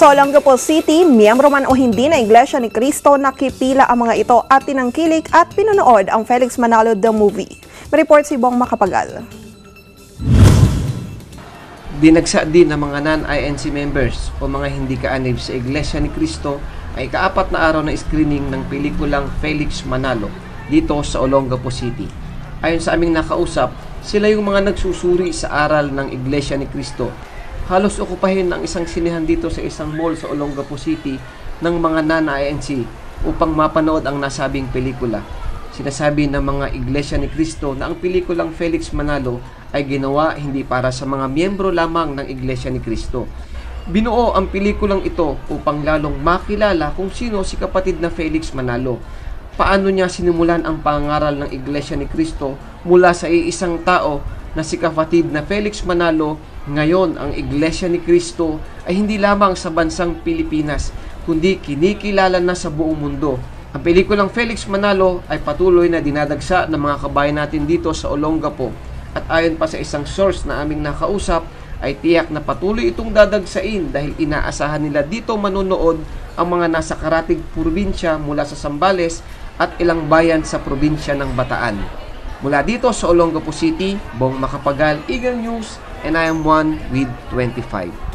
Sa Olongapo City, miyembro man o hindi na Iglesia ni Cristo, nakipila ang mga ito at tinangkilik at pinunood ang Felix Manalo the Movie. May report si Bong Makapagal. Dinagsa din ng mga non-INC members o mga hindi kaanib sa Iglesia ni Cristo ay kaapat na araw na screening ng pelikulang Felix Manalo dito sa Olongapo City. Ayon sa aming nakausap, sila yung mga nagsusuri sa aral ng Iglesia ni Cristo. Halos okupahin ang isang sinehan dito sa isang mall sa Olongapo City ng mga non-INC upang mapanood ang nasabing pelikula. Sinasabi ng mga Iglesia ni Cristo na ang pelikulang Felix Manalo ay ginawa hindi para sa mga miyembro lamang ng Iglesia ni Cristo. Binuo ang pelikulang ito upang lalong makilala kung sino si kapatid na Felix Manalo. Paano niya sinimulan ang pangaral ng Iglesia ni Cristo mula sa iisang tao na si kapatid na Felix Manalo. Ngayon, ang Iglesia ni Cristo ay hindi lamang sa bansang Pilipinas, kundi kinikilala na sa buong mundo. Ang pelikulang Felix Manalo ay patuloy na dinadagsa ng mga kabayan natin dito sa Olongapo. At ayon pa sa isang source na aming nakausap, ay tiyak na patuloy itong dadagsain dahil inaasahan nila dito manonood ang mga nasa karatig probinsya mula sa Zambales at ilang bayan sa probinsya ng Bataan. Mula dito sa Olongapo City, Bong Makapagal, Eagle News, and I am one with 25.